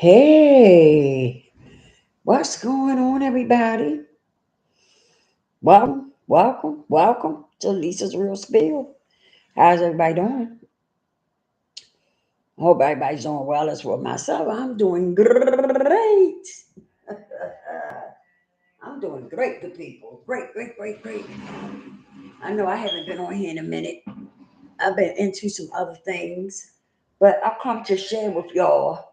Hey, what's going on, everybody? Welcome to Lisa's Real Spill. How's everybody doing? Hope everybody's doing well as well. Myself, I'm doing great. I'm doing great, good people. Great. I know I haven't been on here in a minute. I've been into some other things, but I've come to share with y'all.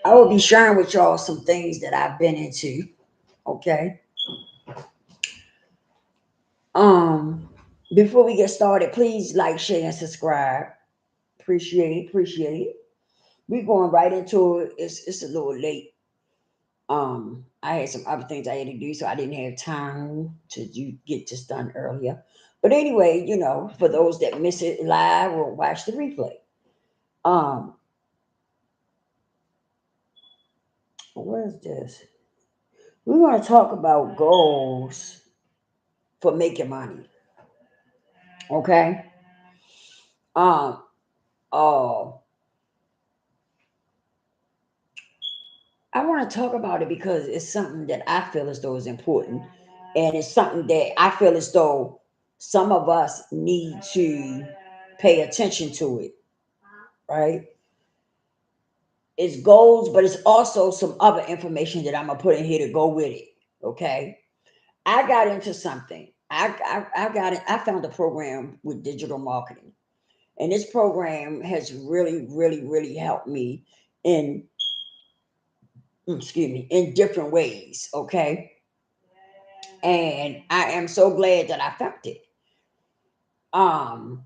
I will be sharing with y'all some things that I've been into. Okay. Um, Before we get started, please like, share, and subscribe. Appreciate it. We're going right into it. It's a little late. I had some other things I had to do, so I didn't have time to get this done earlier. But anyway, for those that miss it live or watch the replay, um, what is this? We're going to talk about goals for making money. Okay. Um. Uh, I want to talk about it because it's something that I feel as though is important. And it's something that I feel as though some of us need to pay attention to it, right? It's goals, but it's also some other information that I'm going to put in here to go with it, okay? I got into something. I got it. I found a program with digital marketing. And this program has really helped me in, excuse me, in different ways, okay? And I am so glad that I found it. Um,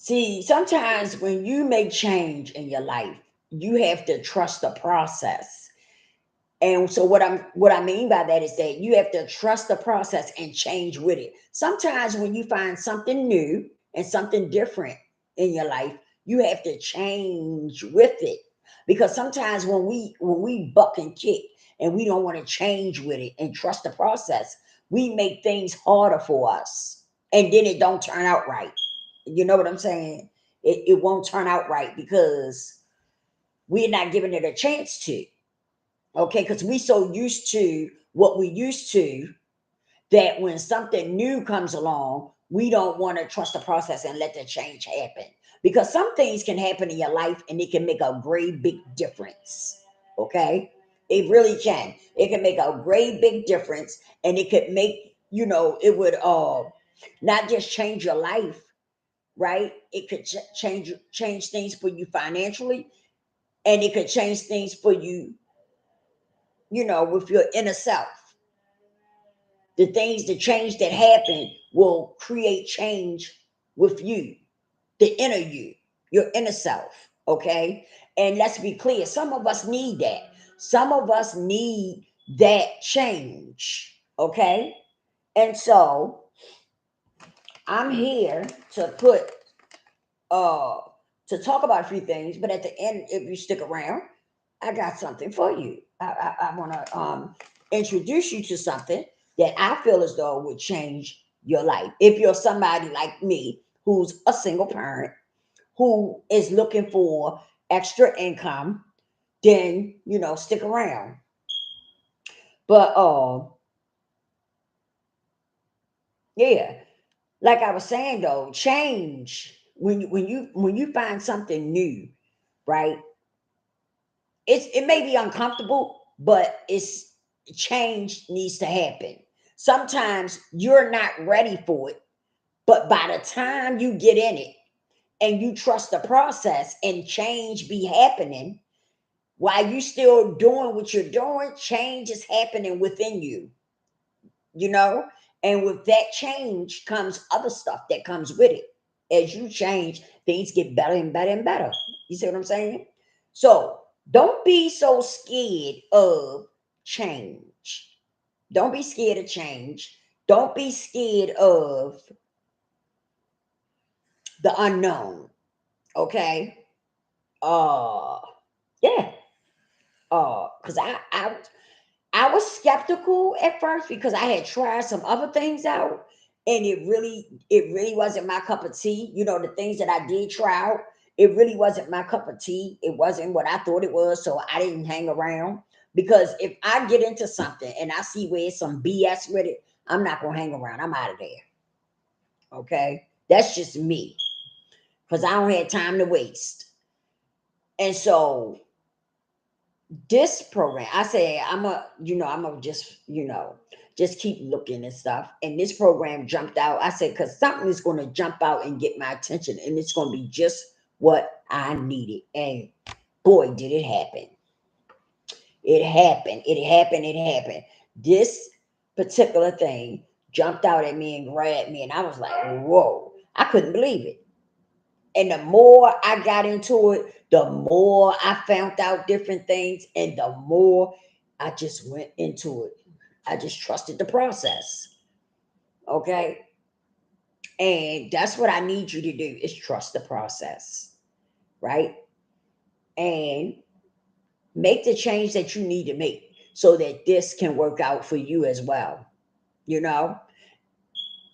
See, sometimes when you make change in your life, you have to trust the process. And so what I mean by that is that you have to trust the process and change with it. Sometimes when you find something new and something different in your life, you have to change with it. Because sometimes when we buck and kick and we don't want to change with it and trust the process, we make things harder for us. And then it don't turn out right. You know what I'm saying? It won't turn out right because we're not giving it a chance to. Okay, because we so used to what we used to that when something new comes along, we don't want to trust the process and let the change happen. Because some things can happen in your life and it can make a great big difference. Okay? It really can. It can make a great big difference and it could make, it would not just change your life, right? It could change things for you financially, and it could change things for you, with your inner self. The change that happen will create change with you, the inner you, your inner self. Okay. And let's be clear, some of us need that. Some of us need that change. Okay. And so I'm here to put uh to talk about a few things, but at the end, if you stick around, I got something for you. I want to introduce you to something that I feel as though would change your life. If you're somebody like me who's a single parent who is looking for extra income, then stick around. But yeah, like I was saying though, change when you find something new, right? It may be uncomfortable, but it's change needs to happen. Sometimes you're not ready for it, but by the time you get in it and you trust the process and change be happening while you still doing what you're doing, change is happening within you, you know? And with that change comes other stuff that comes with it. As you change, things get better and better and better. You see what I'm saying? So don't be so scared of change. Don't be scared of change. Don't be scared of the unknown. Okay. Uh yeah. Because I was skeptical at first because I had tried some other things out and it really wasn't my cup of tea. The things that I did try out, It really wasn't my cup of tea. It wasn't what I thought it was. So I didn't hang around. Because if I get into something and I see where it's some BS with it, I'm not going to hang around. I'm out of there. Okay. That's just me. Because I don't have time to waste. And so this program, I say I'm a just keep looking and stuff. And this program jumped out. I said, because something is going to jump out and get my attention, and it's going to be just what I needed. And boy, did it happen. It happened. It happened. It happened. This particular thing jumped out at me and grabbed me, and I was like, whoa. I couldn't believe it. And the more I got into it, the more I found out different things, and the more I just went into it. I just trusted the process. Okay. And that's what I need you to do is trust the process. Right. And make the change that you need to make so that this can work out for you as well. You know?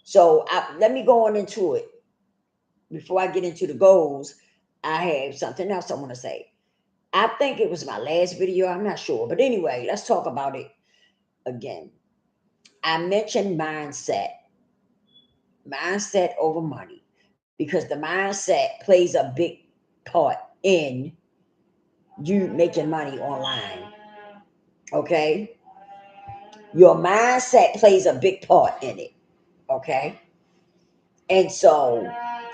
So let me go on into it. Before I get into the goals, I have something else I want to say. I think it was my last video. I'm not sure. But anyway, let's talk about it again. I mentioned mindset over money, because the mindset plays a big part in you making money online. Okay? Your mindset plays a big part in it. Okay? And so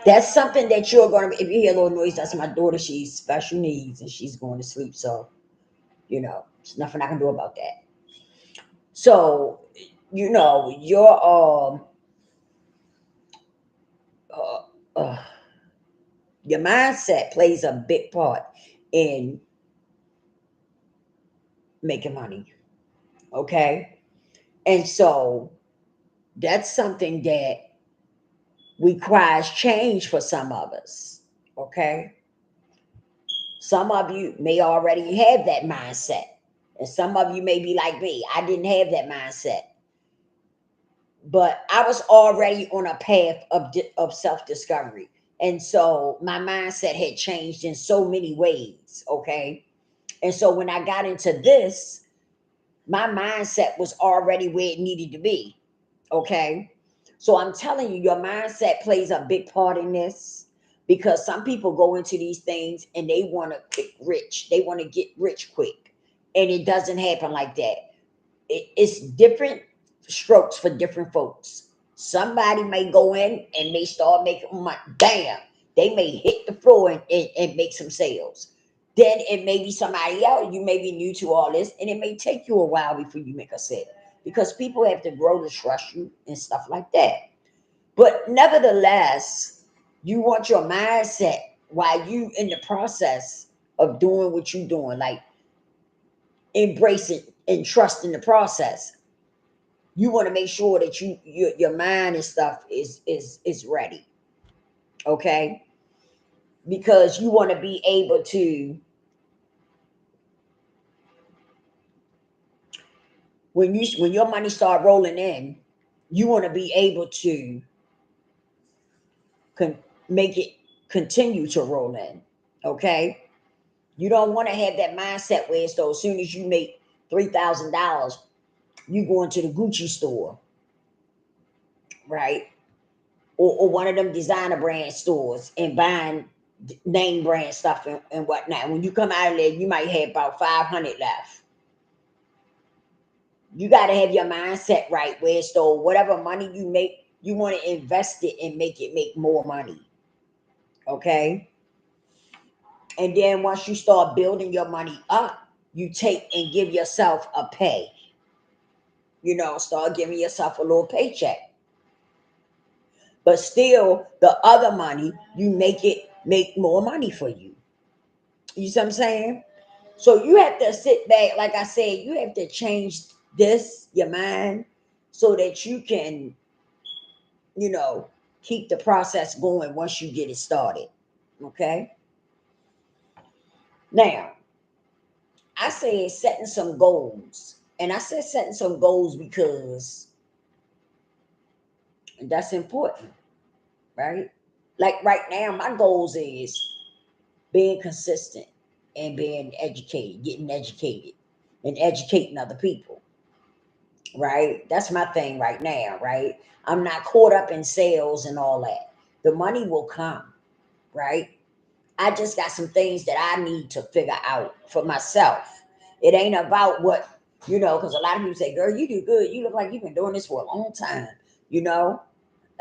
that's something that you're going to, if you hear a little noise, that's my daughter. She's special needs and she's going to sleep. So, there's nothing I can do about that. So, uh, uh, your mindset plays a big part in making money. Okay. And so that's something that requires change for some of us. Okay. Some of you may already have that mindset. And some of you may be like me. I didn't have that mindset. But I was already on a path of self discovery. And so my mindset had changed in so many ways. Okay. And so when I got into this, my mindset was already where it needed to be. Okay. So I'm telling you, your mindset plays a big part in this, because some people go into these things and they want to get rich. They want to get rich quick. And it doesn't happen like that. It's different strokes for different folks. Somebody may go in and may start making money. Bam. They may hit the floor and make some sales. Then it may be somebody else. You may be new to all this, and it may take you a while before you make a sale, because people have to grow to trust you and stuff like that. But nevertheless, you want your mindset while you in the process of doing what you're doing, like embrace it and trust in the process. You want to make sure that your mind and stuff is ready. Okay. Because you want to be able to, when your money start rolling in, you want to be able to con- make it continue to roll in. Okay. You don't want to have that mindset where it's though as soon as you make $3,000, you go into the Gucci store, right? Or one of them designer brand stores and buying name brand stuff and whatnot. When you come out of there, you might have about 500 left. You got to have your mindset right where it's though whatever money you make, you want to invest it and make it make more money. Okay. And then once you start building your money up, you take and give yourself a pay. Start giving yourself a little paycheck. But still, the other money, you make it make more money for you. You see what I'm saying? So you have to sit back, like I said, you have to change your mind, so that you can, you know, keep the process going once you get it started. Okay. Now, I say setting some goals. And I said setting some goals because that's important, right? Like right now, my goals is being consistent and being educated, getting educated and educating other people, right? That's my thing right now, right? I'm not caught up in sales and all that. The money will come, right? I just got some things that I need to figure out for myself. It ain't about what, because a lot of people say, girl, you do good. You look like you've been doing this for a long time. You know,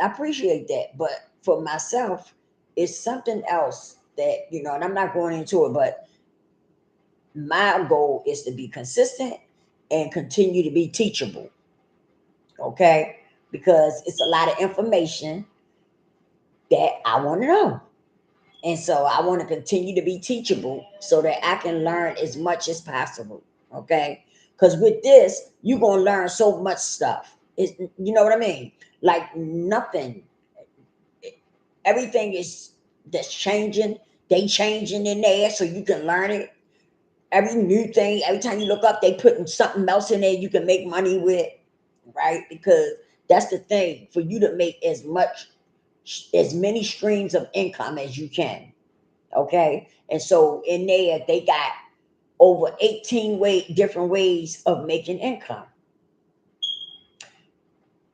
I appreciate that. But for myself, it's something else that, and I'm not going into it, but my goal is to be consistent and continue to be teachable. Okay. Because it's a lot of information that I want to know. And so I want to continue to be teachable so that I can learn as much as possible. Okay. Because with this, you're going to learn so much stuff. You know what I mean? Like nothing, everything is that's changing. They changing in there so you can learn it. Every new thing, every time you look up, they putting something else in there you can make money with, right? Because that's the thing for you to make as many streams of income as you can. Okay. And so in there, they got over 18 different ways of making income.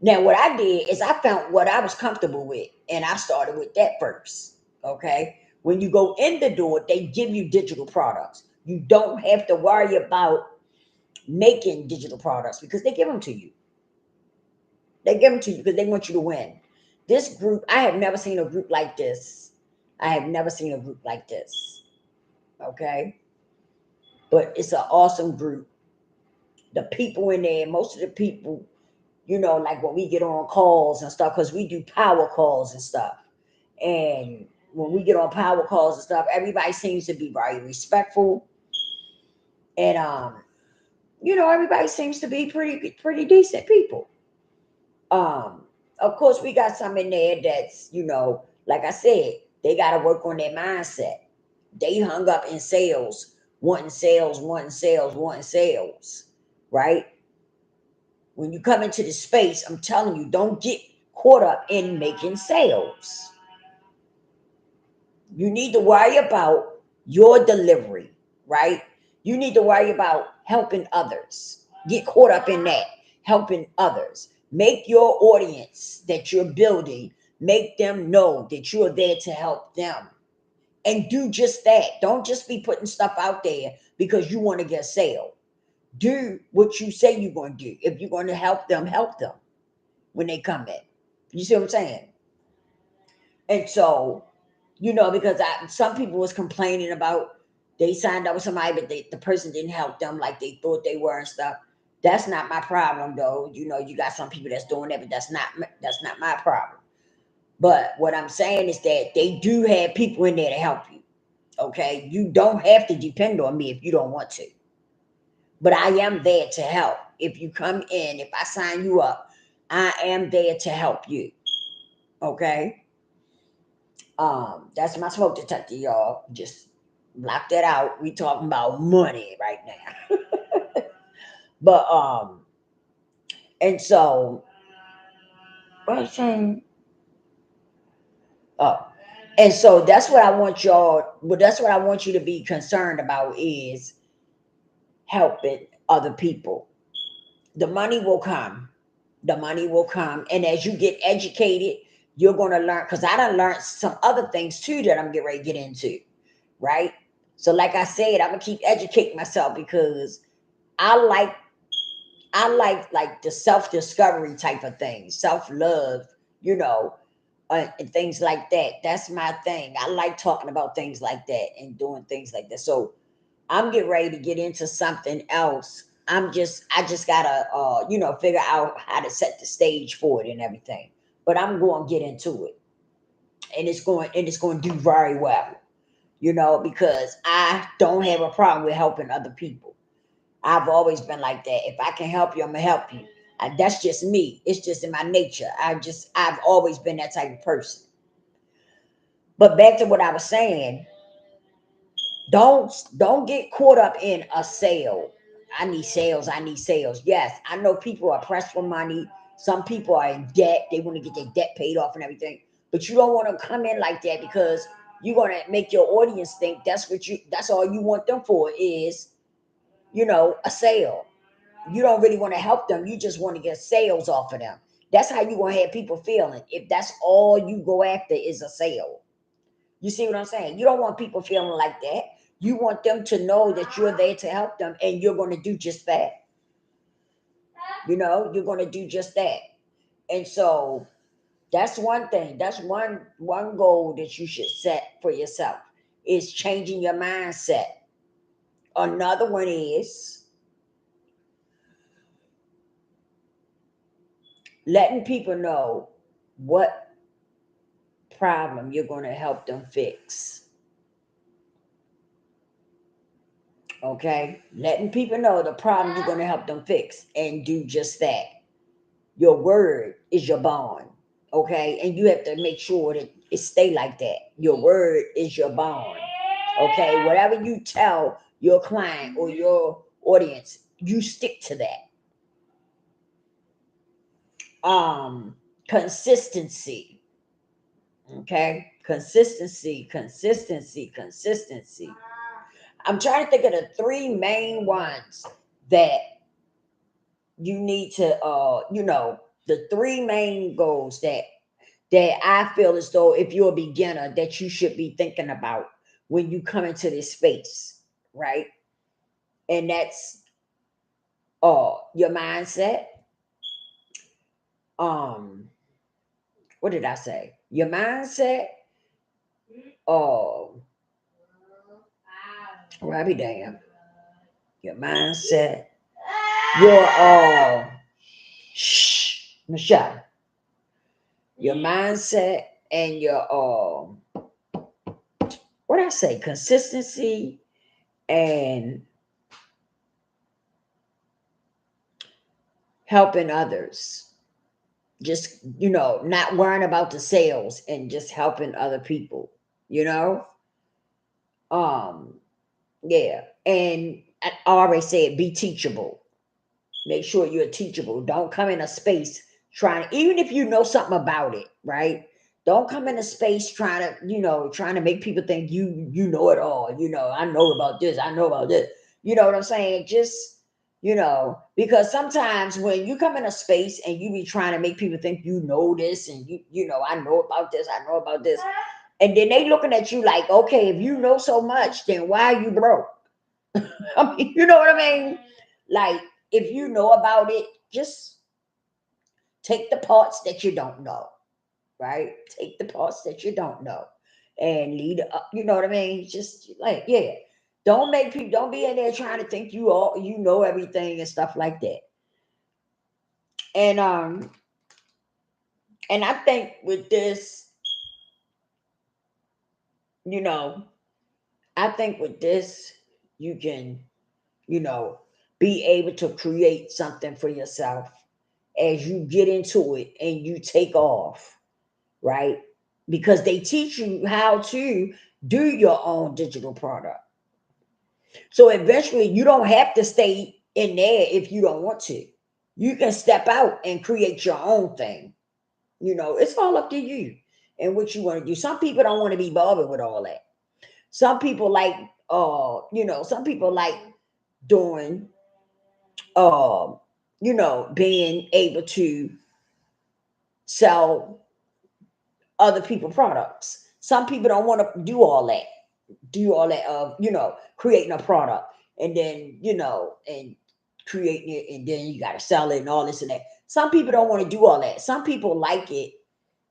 Now, what I did is I found what I was comfortable with, and I started with that first. Okay. When you go in the door, they give you digital products. You don't have to worry about making digital products because they give them to you. They give them to you because they want you to win. This group, I have never seen a group like this. I have never seen a group like this. Okay. But it's an awesome group. The people in there, most of the people, like when we get on calls and stuff, because we do power calls and stuff. And when we get on power calls and stuff, everybody seems to be very respectful. And everybody seems to be pretty decent people. Um, of course we got some in there that's, like I said, they gotta work on their mindset. They hung up in sales, wanting sales, wanting sales, wanting sales, right? When you come into the space, I'm telling you, don't get caught up in making sales. You need to worry about your delivery, right? You need to worry about helping others. Get caught up in that, helping others. Make your audience that you're building, make them know that you're there to help them. And do just that. Don't just be putting stuff out there because you want to get a sale. Do what you say you're going to do. If you're going to help them when they come in. You see what I'm saying? And so, because some people was complaining about they signed up with somebody, but the person didn't help them like they thought they were and stuff. That's not my problem, though. You got some people that's doing that, but that's not my problem. But what I'm saying is that they do have people in there to help you. Okay, you don't have to depend on me if you don't want to, but I am there to help. If you come in, if I sign you up, I am there to help you. Okay. That's my smoke detector, y'all. Just block that out. We talking about money right now. But and so what I'm saying, oh, and so that's what I want y'all. Well, that's what I want you to be concerned about is helping other people. The money will come. The money will come, and as you get educated, you're gonna learn. Because I done learned some other things too that I'm getting ready to get into, right? So, like I said, I'm gonna keep educating myself because I like I like the self discovery type of thing, self love, you know, and things like that. That's my thing. I like talking about things like that and doing things like that. So I'm getting ready to get into something else. I just gotta figure out how to set the stage for it and everything. But I'm going to get into it, and it's going to do very well. Because I don't have a problem with helping other people. I've always been like that. If I can help you, I'm gonna help you. That's just me. It's just in my nature. I've always been that type of person. But back to what I was saying, don't get caught up in a sale. I need sales. I need sales. Yes, I know people are pressed for money. Some people are in debt. They want to get their debt paid off and everything. But you don't want to come in like that because You're gonna make your audience think that's all you want them for is, a sale. You don't really want to help them. You just want to get sales off of them. That's how you gonna have people feeling. If that's all you go after is a sale. You see what I'm saying? You don't want people feeling like that. You want them to know that you're there to help them and you're gonna do just that. You're gonna do just that. And so that's one thing. That's one goal that you should set for yourself is changing your mindset. Another one is letting people know what problem you're going to help them fix. Okay? Letting people know the problem you're going to help them fix and do just that. Your word is your bond. Okay? And you have to make sure that it stay like that. Your word is your bond. Okay? Whatever you tell your client or your audience, you stick to that. Consistency. Okay? Consistency. I'm trying to think of the three main ones that you need to the three main goals that I feel as though if you're a beginner that you should be thinking about when you come into this space, right? And that's your mindset. What did I say? Your mindset. Oh, Robbie damn. Your mindset. Your Michelle. Your mindset and your what I say, consistency and helping others. Just, not worrying about the sales and just helping other people, you know? Um, yeah. And I already said be teachable. Make sure you're teachable. Don't come in a space trying, even if you know something about it, right? Don't come in a space trying to, trying to make people think you know it all. I know about this, I know about this. You know what I'm saying? Just, because sometimes when you come in a space and you be trying to make people think you know this and I know about this, I know about this. And then they looking at you like, okay, if you know so much, then why are you broke? I mean, you know what I mean? Like, if you know about it, just take the parts that you don't know, right? Take the parts that you don't know and lead up, you know what I mean? Just like, yeah. Don't be in there trying to think you know everything and stuff like that. And I think with this, you know, I think with this, you can, you know, be able to create something for yourself as you get into it and you take off, right? Because they teach you how to do your own digital product. So eventually you don't have to stay in there if you don't want to. You can step out and create your own thing. It's all up to you and what you want to do. Some people don't want to be bothered with all that. Some people like, some people like doing, uh, being able to sell other people products. Some people don't want to do all that of creating a product and then and creating it and then you got to sell it and all this and that. Some people don't want to do all that. Some people like it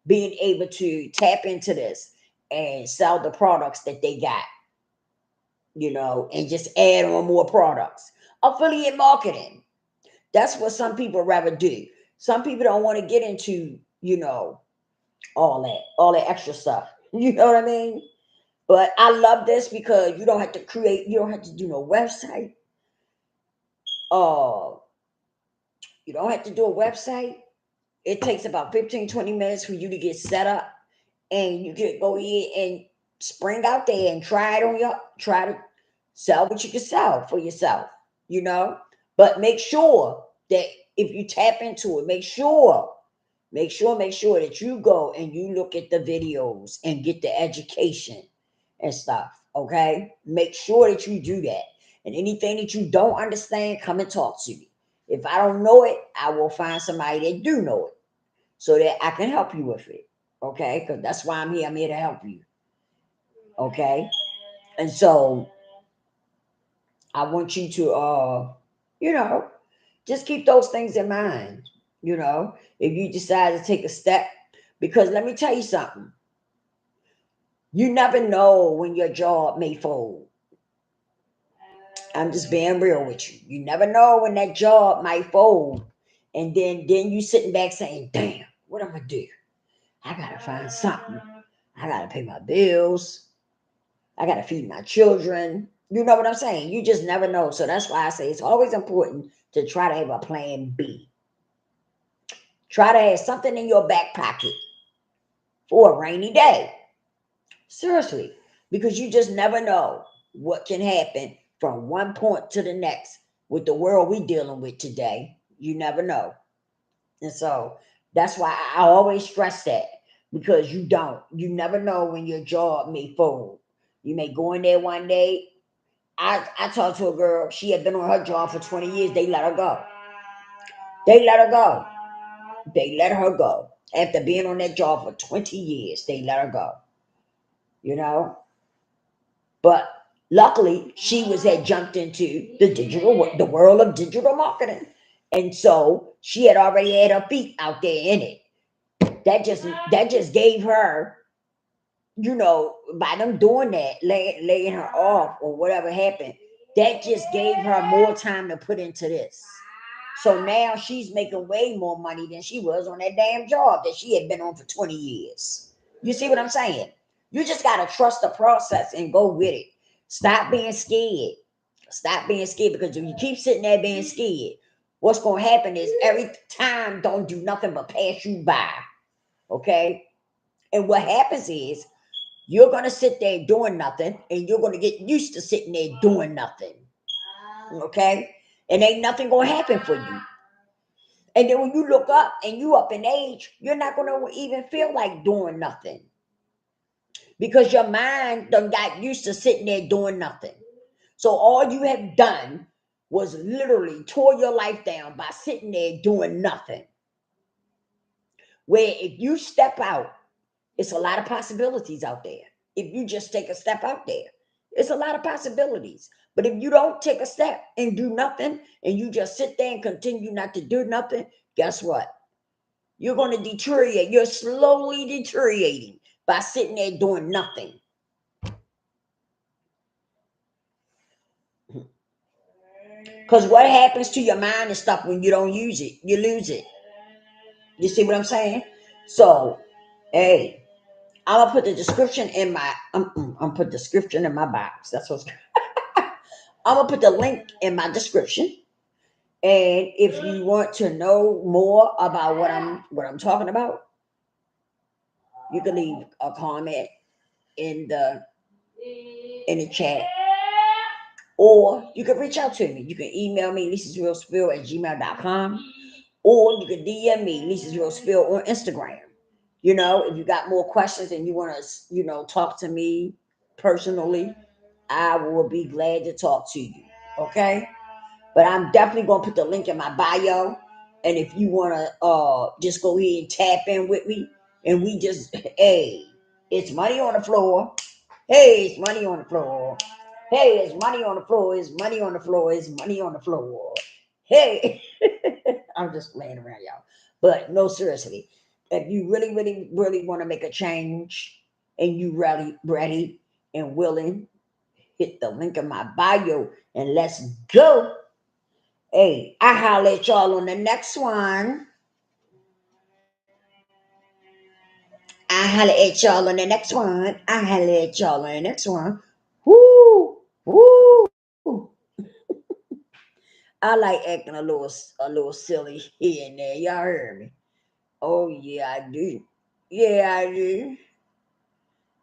being able to tap into this and sell the products that they got, and just add on more products. Affiliate marketing. That's what some people rather do. Some people don't want to get into, all that extra stuff. You know what I mean? But I love this because you don't have to you don't have to do no website. Uh, you don't have to do a website. It takes about 15, 20 minutes for you to get set up and you can go in and spring out there and try to sell what you can sell for yourself, you know. But make sure that if you tap into it, make sure that you go and you look at the videos and get the education and stuff. Okay, make sure that you do that. And anything that you don't understand, come and talk to me. If I don't know it, I will find somebody that do know it so that I can help you with it. Okay, because that's why I'm here. I'm here to help you. Okay, and so I want you to, you know, just keep those things in mind. If you decide to take a step, because let me tell you something, you never know when your job may fold. I'm just being real with you. You never know when that job might fold, and then you sitting back saying, "Damn, what am I gonna do? I gotta find something. I gotta pay my bills. I gotta feed my children." You know what I'm saying? You just never know. So that's why I say it's always important to try to have a plan B. Try to have something in your back pocket for a rainy day. Seriously, because you just never know what can happen from one point to the next with the world we dealing with today. You never know. And so that's why I always stress that, because you never know when your job may fold. You may go in there one day. I talked to a girl, she had been on her job for 20 years. They let her go. They let her go. They let her go. After being on that job for 20 years, they let her go. You know? But luckily, she had jumped into the world of digital marketing. And so she had already had her feet out there in it. That just gave her, by them doing that, laying her off or whatever happened, that just gave her more time to put into this. So now she's making way more money than she was on that damn job that she had been on for 20 years. You see what I'm saying? You just got to trust the process and go with it. Stop being scared. Stop being scared, because if you keep sitting there being scared, what's going to happen is every time don't do nothing but pass you by. Okay? And what happens is you're going to sit there doing nothing, and you're going to get used to sitting there doing nothing. Okay? And ain't nothing going to happen for you. And then when you look up and you up in age, you're not going to even feel like doing nothing, because your mind done got used to sitting there doing nothing. So all you have done was literally tore your life down by sitting there doing nothing. Where if you step out, it's a lot of possibilities out there. If you just take a step out there, it's a lot of possibilities. But if you don't take a step and do nothing, and you just sit there and continue not to do nothing, guess what? You're going to deteriorate. You're slowly deteriorating by sitting there doing nothing. Because what happens to your mind and stuff when you don't use it? You lose it. You see what I'm saying? So, hey, I'm gonna put the description in my. I'm put the description in my box. That's what's. I'm gonna put the link in my description. And if you want to know more about what I'm talking about, you can leave a comment in the chat, or you can reach out to me. You can email me, lisasrealspill@gmail.com, or you can DM me, lisasrealspill, on Instagram. If you got more questions and you want to, talk to me personally, I will be glad to talk to you. Okay? But I'm definitely gonna put the link in my bio. And if you wanna just go ahead and tap in with me, and we just hey, it's money on the floor. Hey, it's money on the floor. Hey, it's money on the floor. It's money on the floor. It's money on the floor. Hey, I'm just playing around, y'all. But no, seriously, if you really, really, really want to make a change, and you really ready and willing, hit the link in my bio and let's go. Hey, I holler at y'all on the next one. I holler at y'all on the next one. I holler at y'all on the next one. Woo! Woo! I like acting a little silly here and there. Y'all heard me? Oh yeah, I do. Yeah, I do.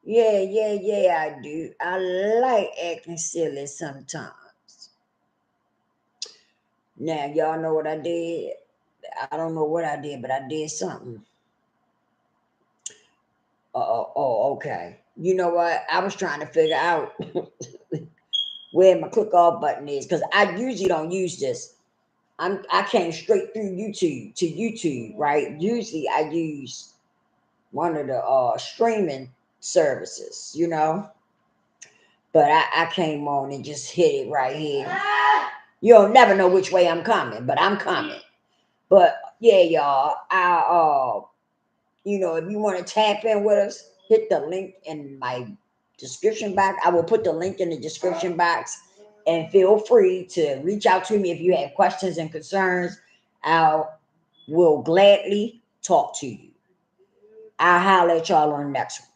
Yeah, I do. I like acting silly sometimes. Now y'all know what I did. I don't know what I did, but I did something. Oh, okay. You know what? I was trying to figure out where my click off button is because I usually don't use this. I came straight through YouTube to YouTube, right? Usually I use one of the streaming services, but I came on and just hit it right here. You'll never know which way I'm coming, but I'm coming. But yeah, y'all, if you want to tap in with us, hit the link in my description box. I will put the link in the description box, and feel free to reach out to me if you have questions and concerns. I will gladly talk to you. I'll holler at y'all on the next one.